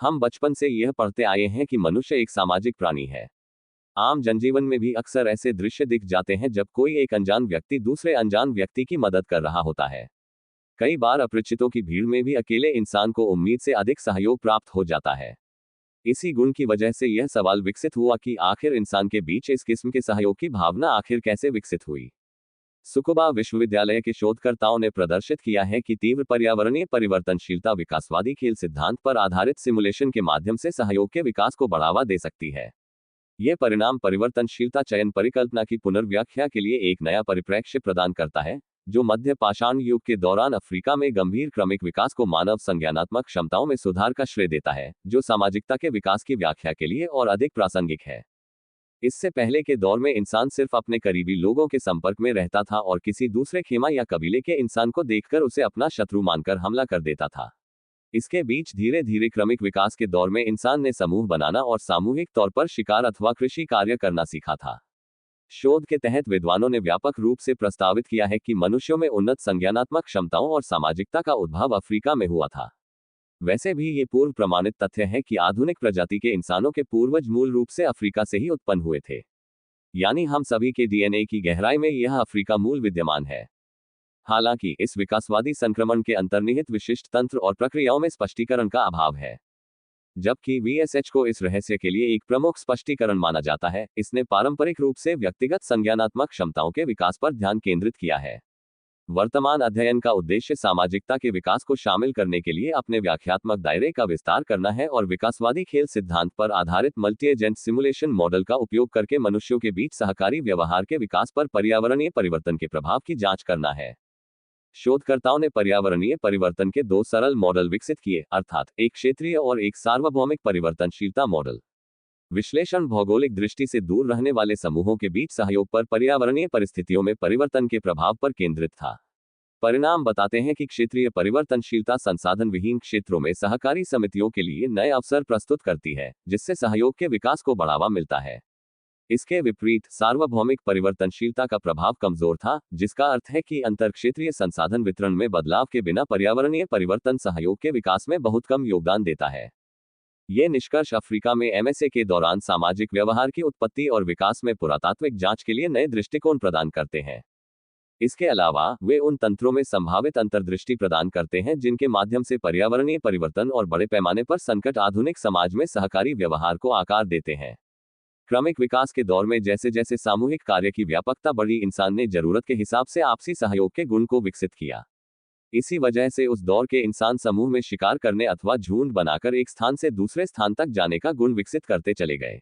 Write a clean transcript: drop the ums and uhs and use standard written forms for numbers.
हम बचपन से यह पढ़ते आए हैं कि मनुष्य एक सामाजिक प्राणी है। आम जनजीवन में भी अक्सर ऐसे दृश्य दिख जाते हैं जब कोई एक अनजान व्यक्ति दूसरे अनजान व्यक्ति की मदद कर रहा होता है। कई बार अपरिचितों की भीड़ में भी अकेले इंसान को उम्मीद से अधिक सहयोग प्राप्त हो जाता है। इसी गुण की वजह से यह सवाल विकसित हुआ कि आखिर इंसान के बीच इस किस्म के सहयोग की भावना आखिर कैसे विकसित हुई। त्सुकुबा विश्वविद्यालय के शोधकर्ताओं ने प्रदर्शित किया है कि तीव्र पर्यावरणीय परिवर्तनशीलता विकासवादी खेल सिद्धांत पर आधारित सिमुलेशन के माध्यम से सहयोग के विकास को बढ़ावा दे सकती है। ये परिणाम परिवर्तनशीलता चयन परिकल्पना की पुनर्व्याख्या के लिए एक नया परिप्रेक्ष्य प्रदान करता है, जो मध्य पाषाण युग के दौरान अफ्रीका में गंभीर क्रमिक विकास को मानव संज्ञानात्मक क्षमताओं में सुधार का श्रेय देता है, जो सामाजिकता के विकास की व्याख्या के लिए और अधिक प्रासंगिक है। इससे पहले के दौर में इंसान सिर्फ अपने करीबी लोगों के संपर्क में रहता था और किसी दूसरे खेमा या कबीले के इंसान को देखकर उसे अपना शत्रु मानकर हमला कर देता था। इसके बीच धीरे धीरे क्रमिक विकास के दौर में इंसान ने समूह बनाना और सामूहिक तौर पर शिकार अथवा कृषि कार्य करना सीखा था। शोध के तहत विद्वानों ने व्यापक रूप से प्रस्तावित किया है कि मनुष्यों में उन्नत संज्ञानात्मक क्षमताओं और सामाजिकता का उद्भव अफ्रीका में हुआ था। वैसे भी ये पूर्व प्रमाणित तथ्य है कि आधुनिक प्रजाति के इंसानों के पूर्वज मूल रूप से अफ्रीका से ही उत्पन्न हुए थे। यानी हम सभी के डीएनए की गहराई में यह अफ्रीका मूल विद्यमान है। हालांकि इस विकासवादी संक्रमण के अंतर्निहित विशिष्ट तंत्र और प्रक्रियाओं में स्पष्टीकरण का अभाव है। जबकि वीएसएच को इस रहस्य के लिए एक प्रमुख स्पष्टीकरण माना जाता है, इसने पारंपरिक रूप से व्यक्तिगत संज्ञानात्मक क्षमताओं के विकास पर ध्यान केंद्रित किया है। वर्तमान अध्ययन का उद्देश्य सामाजिकता के विकास को शामिल करने के लिए अपने व्याख्यात्मक दायरे का विस्तार करना है और विकासवादी खेल सिद्धांत पर आधारित मल्टी एजेंट सिमुलेशन मॉडल का उपयोग करके मनुष्यों के बीच सहकारी व्यवहार के विकास पर पर्यावरणीय परिवर्तन के प्रभाव की जांच करना है। शोधकर्ताओं ने पर्यावरणीय परिवर्तन के दो सरल मॉडल विकसित किए, अर्थात एक क्षेत्रीय और एक सार्वभौमिक परिवर्तनशीलता मॉडल। विश्लेषण भौगोलिक दृष्टि से दूर रहने वाले समूहों के बीच सहयोग पर पर्यावरणीय परिस्थितियों में परिवर्तन के प्रभाव पर केंद्रित था। परिणाम बताते हैं कि क्षेत्रीय परिवर्तनशीलता संसाधन विहीन क्षेत्रों में सहकारी समितियों के लिए नए अवसर प्रस्तुत करती है, जिससे सहयोग के विकास को बढ़ावा मिलता है। इसके विपरीत सार्वभौमिक परिवर्तनशीलता का प्रभाव कमजोर था, जिसका अर्थ है कि अंतरक्षेत्रीय संसाधन वितरण में बदलाव के बिना पर्यावरणीय परिवर्तन सहयोग के विकास में बहुत कम योगदान देता है। ये निष्कर्ष अफ्रीका में एमएसए के दौरान सामाजिक व्यवहार की उत्पत्ति और विकास में पुरातात्विक जांच के लिए नए दृष्टिकोण प्रदान करते हैं। इसके अलावा वे उन तंत्रों में संभावित अंतर्दृष्टि प्रदान करते हैं जिनके माध्यम से पर्यावरणीय परिवर्तन और बड़े पैमाने पर संकट आधुनिक समाज में सहकारी व्यवहार को आकार देते हैं। क्रमिक विकास के दौर में जैसे जैसे सामूहिक कार्य की व्यापकता बढ़ी, इंसान ने जरूरत के हिसाब से आपसी सहयोग के गुण को विकसित किया। इसी वजह से उस दौर के इंसान समूह में शिकार करने अथवा झुंड बनाकर एक स्थान से दूसरे स्थान तक जाने का गुण विकसित करते चले गए।